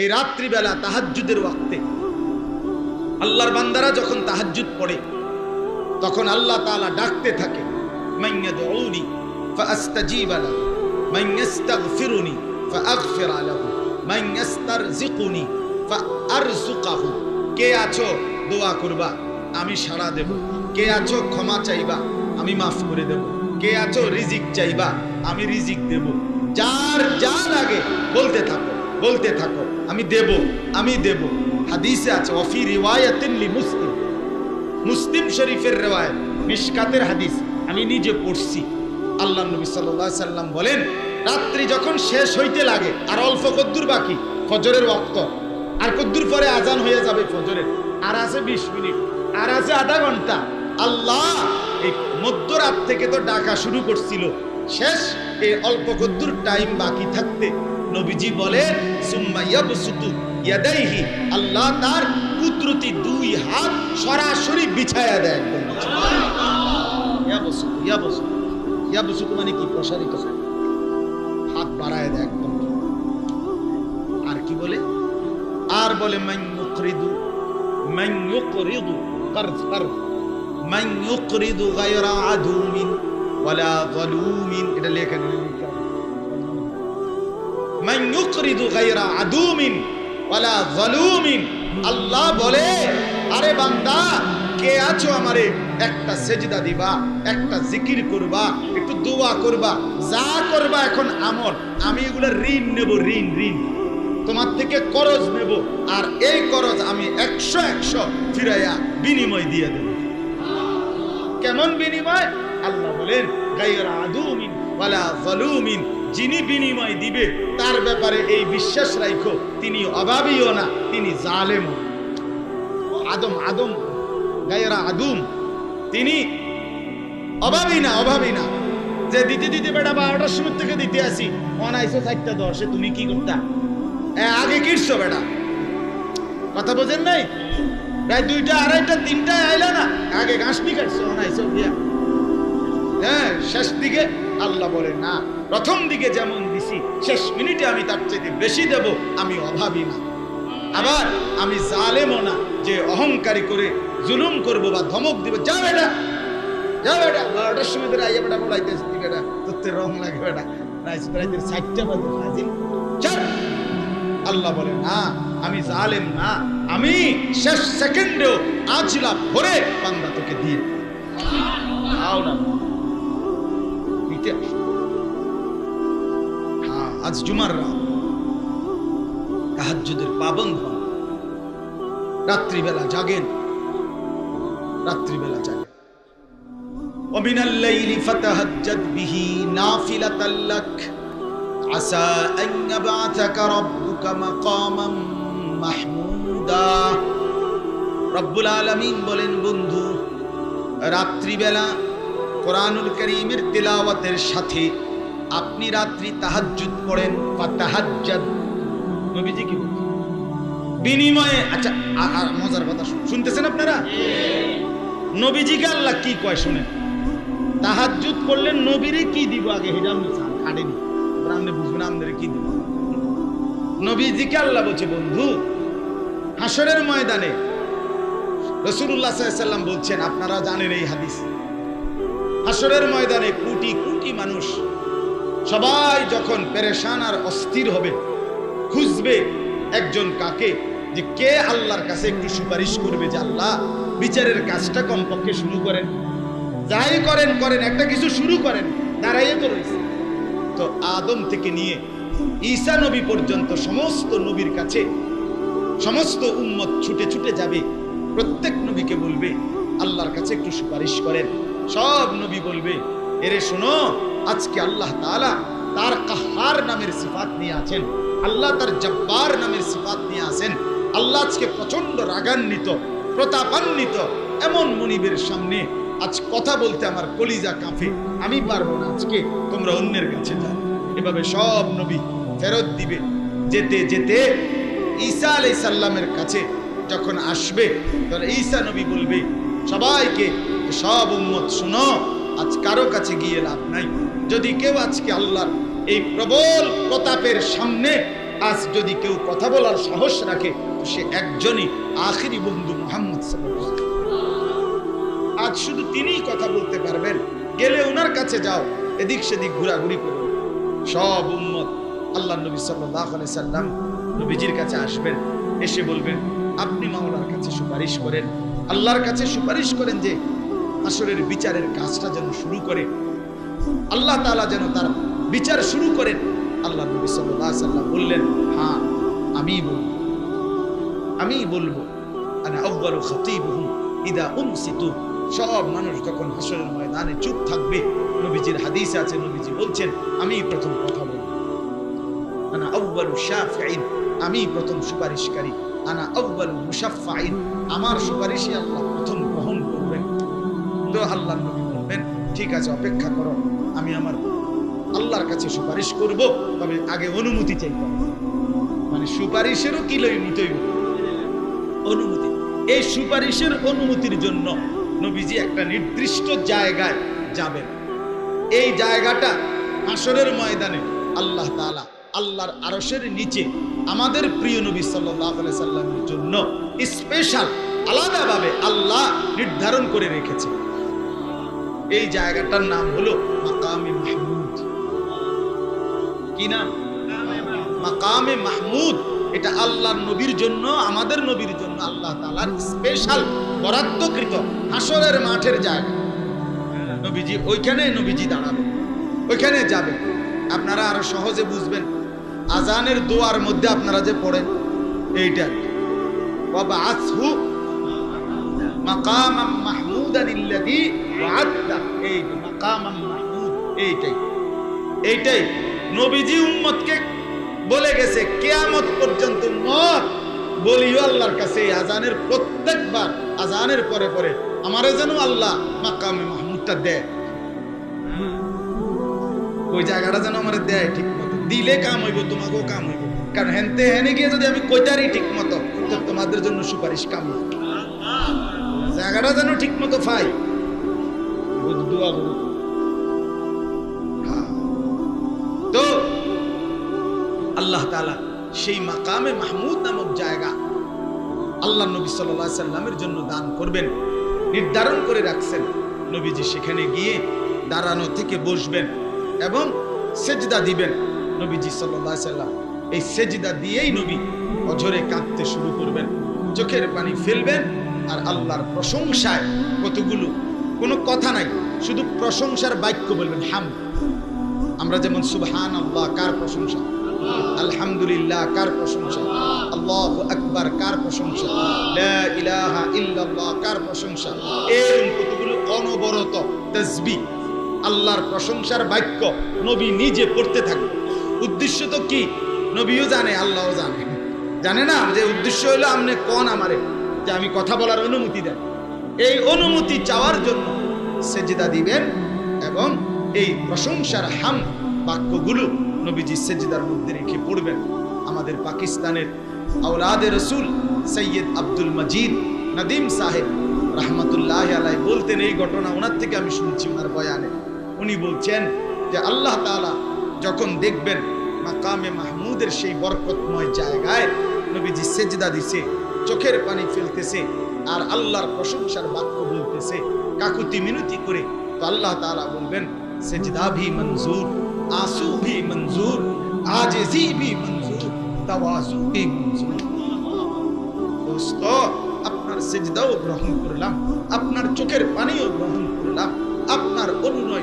এই রাত্রিবেলা তাহাজ্জুদের ওয়াক্তে আল্লাহর বান্দারা যখন তাহাজ্জুদ পড়ে তখন আল্লাহ তাআলা ডাকতে থাকে, মাইয়াদউনি ফাআস্তাজিব লাহু, মাইয়াস্তাগফিরুনি ফাআগফির লাহু, মাইয়াস্তারজিকুনি ফাআরযুকাহু। কে আছো দোয়া করবা, আমি সাড়া দেব। কে আছো ক্ষমা চাইবা, আমি মাফ করে দেব। কে আছো রিজিক চাইবা, আমি রিজিক দেব। যার যা লাগে বলতে থাকো, বলতে থাকো, আমি দেব, আমি দেব। হাদিসে আছে, ওয়াফি রিওয়ায়াতিন লিমুসলিম, মুসলিম শরীফের রিওয়ায়াত, মিশকাতের হাদিস, আমি নিজে পড়ছি। আল্লাহর নবী সাল্লাল্লাহু আলাইহি সাল্লাম বলেন, রাত্রি যখন শেষ হইতে লাগে, আর অল্প কদ্দুর বাকি ফজরের ওয়াক্ত, আর কদ্দুর পরে আজান হয়ে যাবে ফজরের, আর আছে 20 মিনিট, আর আছে আধা ঘন্টা। আল্লাহ এই মধ্যরাত থেকে তো ডাকা শুরু করছিল, শেষ এই অল্প কদ্দুর টাইম বাকি থাকতে নবীজি বলেন, সুম্মা ইয়াবসুতু ইয়াদাইহি, আল্লাহ তার কুদরতি দুই হাত সরাসরি বিছায়া দেয়। ইয়াবসুতু ইয়াবসুতু ইয়াবসুতু মানে কি? প্রসারিত হাত বাড়ায় দেয় একদম। আর কি বলে? আর বলে মান ইউকরিদু কারজ কারজ, মান ইউকরিদু গায়রা আদুমিন ওয়ালা যালুমিন। এটা লেখা নেই, মান ইউকরিদু গায়রা আদুমিন ওয়ালা যালুমিন। আল্লাহ বলে, আরে বান্দা, কে আছো আমারে একটা সেজদা দিবা, একটা জিকির করবা, একটু দোয়া করবা, যা করবা এখন আমল, আমি এগুলো ঋণ নেব, ঋণ ঋণ তোমার থেকে করজ নেব, আর এই করজ আমি 100 ফিরাইয়া বিনিময় দিয়ে দেব। কেমন বিনিময়? আল্লাহ বলেন, গায়রা আদুমিন ওয়ালা যালুমিন। যিনি বিনিময় দিবে তার ব্যাপারে এই বিশ্বাস রাখো, তিনি অভাবীও না, তিনি জালেমও। আদম আদম গায়রা আদুম, তিনি অভাবী না, অভাবী না। যে দিতে দিতে বেটা 12টার সময় থেকে দিতে আসি, অনাইছো 4:10, তুমি কি করতা? আগে কিরছো বেটা, কথা বোঝেন নাই? প্রায় 2টা 2:30টা 3টায় আইলা না, আগে ঘাসনি কাটছো, অনাইছো দিয়া। হ্যাঁ, শেষ দিকে আল্লাহ বলে না, প্রথম দিকে যেমন দিছি শেষ মিনিটে আমি তার চাইতে বেশি দেব। আমি অভাবী না, আবার আমি জালেমও না যে অহংকারী করে জুলুম করব বা ধমক দিব। যা বেটা, যা বেটা, 12টার সময় ধরে আইয়া বেটা বলাইতেছি, বেটা তোর রং লাগে বেটা, রাইছে রাইতে 4টা বাজে ফাজিল, চল। আল্লাহ বলে না, আমি জালেম না, আমি শেষ সেকেন্ডেও আজলা ভরে বান্দা তোকে দিয়ে আও না দিতে। হ্যাঁ, আজ জুমার রাত, তাহাজ্জুদের পাবন্দ হন, রাত্রিবেলা জাগেন, রাত্রিবেলা জাগেন। ওয়ামিনাল লাইলি ফাতাহাজ্জাদ বিহি নাফিলাতাল লাক আসা আন ইয়াবআসাকা রাব্বুকা মাকামান মাহমুদা। রব্বুল আলামিন বলেন, বন্ধু, রাত্রিবেলা কোরআনুল কারীমের তিলাওয়াতের সাথে আপনি রাত্রি তাহাজ্জুদ পড়েন। ফাতাহাজ্জাদ, নবীজি কি বলেন? বিনিময়ে। আচ্ছা, মজার কথা শুনতেছেন আপনারা? নবীজিকে আল্লাহ কি কয় শুনেন। তাহাজ্জুদ করলেন, নবীরে কি দিব আগে হেডা আপনি খাটেনি, আপনি বুঝবেন আমাদের কি দিব। নবীজিকে আল্লাহ বলছে, বন্ধু, হাসরের ময়দানে রাসূলুল্লাহ সাল্লাল্লাহু আলাইহি ওয়াসাল্লাম বলছেন, আপনারা জানেন এই হাদিস, হাসরের ময়দানে কোটি কোটি মানুষ সবাই যখন পেরেশান আর অস্থির হবে, খুঁজবে একজন কাকে, যে কে আল্লাহর কাছে একটু সুপারিশ করবে যে আল্লাহ বিচারের কাজটা কমপক্ষে শুরু করেন, যাই করেন করেন, একটা কিছু শুরু করেন। দাঁড়াইয়ে তো রয়েছে। তো আদম থেকে নিয়ে ঈসা নবী পর্যন্ত সমস্ত নবীর কাছে সমস্ত উম্মত ছুটে ছুটে যাবে, প্রত্যেক নবীকে বলবে আল্লাহর কাছে একটু সুপারিশ করেন। সব নবী বলবে, এরে শোনো, আজকে আল্লাহ তাআলা তার কাহার নামের সিফাত নিয়ে আছেন, আল্লাহ তার জব্বার নামের সিফাত নিয়ে আছেন। আল্লাহ আজকে প্রচন্ড রাগান্বিত, প্রতাপান্বিত। এমন মনিবের সামনে আজ কথা বলতে আমার কলিজা কাঁপে, আমি পারবো না, আজকে তোমরা অন্যের কাছে যাও। এভাবে সব নবী ফেরত দিবে। যেতে যেতে ঈসা আলাইহিস সালামের কাছে যখন আসবে, তখন ঈসা নবী বলবে সবাইকে, সব উম্মত শুনো, আজ কারো কাছে গিয়ে লাভ নাই। যদি কেউ আজকে আল্লাহর এই প্রবল প্রতাপের সামনে আজ যদি কেউ কথা বলার সাহস রাখে তো সে একজনই, আখিরি বন্ধু মুহাম্মদ সাল্লাল্লাহু আলাইহি ওয়াসাল্লাম। আজ শুধু তিনিই কথা বলতে পারবেন। গেলে ওনার কাছে যাও, এদিক সেদিক ঘোরাঘুরি করো। সব উম্মত আল্লাহ নবী সাল্লাল্লাহু আলাইহি সাল্লাম নবীজির কাছে আসবেন, এসে বলবেন আপনি মাওলার কাছে সুপারিশ করেন, আল্লাহর কাছে সুপারিশ করেন যে আসরের বিচারের কাজটা যেন শুরু করে, আল্লাহ তাআলা যেন তার বিচার শুরু করেন। আল্লাহ নবী সাল্লাল্লাহু আলাইহি সাল্লাম বললেন, হ্যাঁ আমি বলবো আনা আউয়ালু খাতীবুহুম ইদা উনসিতু। সব মানুষ যখন হাসরের ময়দানে চুপ থাকবে, নবীজির হাদিসে আছে, নবীজি বলছেন আমি প্রথম কথা বলবো। আনা আউয়ালু শাফিঈন, আমি প্রথম সুপারিশকারী। আনা আউয়ালু মুশাফফাঈন, আমার সুপারিশই আল্লাহ প্রথম গ্রহণ করবেন। তো আল্লাহ নবী বলবেন ঠিক আছে, অপেক্ষা করো, আমি আমার আল্লাহর কাছে সুপারিশ করব, তবে আগে অনুমতি চাইতে হবে। মানে সুপারিশেরও কি নিতেই অনুমতি। এই সুপারিশের অনুমতির জন্য নবীজি একটা নির্দিষ্ট জায়গায় যাবেন। এই জায়গাটা হাসরের ময়দানে আল্লাহ তাআলা আল্লাহর আরশের নিচে আমাদের প্রিয় নবী সাল্লাল্লাহু আলাইহি সাল্লামের জন্য স্পেশাল আলাদাভাবে আল্লাহ নির্ধারণ করে রেখেছে। এই জায়গাটার নাম হলো মাকামে মাহমুদ। কি নাম? মাকামে মাহমুদ। এটা আল্লাহর নবীর জন্য, আমাদের নবীর জন্য আল্লাহ তাআলার স্পেশাল বরাদ্দকৃত হাসরের মাঠের জায়গা। নবীজি ওইখানে নবীজি দাঁড়াবেন, ওইখানে যাবেন। আপনারা আরো সহজে বুঝবেন, আজানের দোয়ার মধ্যে আপনারা যে পড়েন এইটা, ওয়াবাআসহু মাকামান মাহমুদান আল্লাযী ওয়া'আদতা, এই মাকামান মাহমুদ, এইটাই নবীজি উম্মতকে বলে গেছে কিয়ামত পর্যন্ত উম্মত বলিও আল্লাহর কাছে আজানের প্রত্যেকবার, আজানের পরে পরে আমারে যেন আল্লাহ মাকামে মাহমুদটা দেয়, ওই জায়গাটা যেন আমারে দেয় ঠিক মতো। দিলে কাম হইব, তোমাকেও কাম হইব। কারণ হেনে গিয়ে যদি আমি কইতারি ঠিক মতো, তো তোমাদের জন্য সুপারিশ কাম হইব। জায়গাটা যেন ঠিক মতো পাই, দোয়া করো। তো আল্লাহ তাআলা সেই মাকামে মাহমুদ নামক জায়গা আল্লাহ নবী সাল্লাল্লাহু আলাইহি সাল্লামের জন্য দান করবেন, নির্ধারণ করে রাখছেন। নবীজি সেখানে গিয়ে দাঁড়ানো থেকে বসবেন এবং সেজদা দিবেন। নবীজি সাল্লাল্লাহু আলাইহি সাল্লাম এই সেজদা দিয়েই নবী অঝরে কাঁদতে শুরু করবেন, চোখের পানি ফেলবেন আর আল্লাহর প্রশংসায় কতগুলো, কোনো কথা নাই, শুধু প্রশংসার বাক্য বলবেন। হামদ, আমরা যেমন সুবহানাল্লাহ কার প্রশংসা, আলহামদুলিল্লাহ কার প্রশংসা, আল্লাহু আকবার কার প্রশংসা, লা ইলাহা ইল্লাল্লাহ কার প্রশংসা, এরকম কতগুলো অনবরত তাসবিহ আল্লাহর প্রশংসার বাক্য নবী নিজে পড়তে থাকবে। উদ্দেশ্য তো কি? নবীও জানে, আল্লাহও জানে না যে উদ্দেশ্য হলো আমনে কোন আমারে যে আমি কথা বলার অনুমতি দেন। এই অনুমতি চাওয়ার জন্য সেজদা দিবেন এবং এই প্রশংসার হামদ বাক্যগুলো নবীজি সেজদার মধ্যে রেখে পড়বেন। আমাদের পাকিস্তানের আওলাদে রসুল সৈয়দ আব্দুল মজিদ নদীম সাহেব রহমতুল্লাহ আলাইহি বলতেন, এই ঘটনা ওনার থেকে আমি শুনছি ওনার বয়ানে। উনি বলছেন যে আল্লাহ তাআলা যখন দেখবেন মাকামে মাহমুদের সেই বরকতময় জায়গায় নবীজি সেজদা দিছে, চোখের পানি ফেলতেছে আর আল্লাহর প্রশংসার বাক্য বলতেছে কাকুতি মিনতি করে, তো আল্লাহ তাআলা বলবেন সেজদা ভি মঞ্জুর, आंसू भी मंजूर, आजिज़ी भी मंजूर, तवाज़ु भी मंजूर। दोस्तों, আপনার সিজদাও গ্রহণ করলাম, আপনার চোখের পানিও গ্রহণ করলাম, আপনার অনুনয়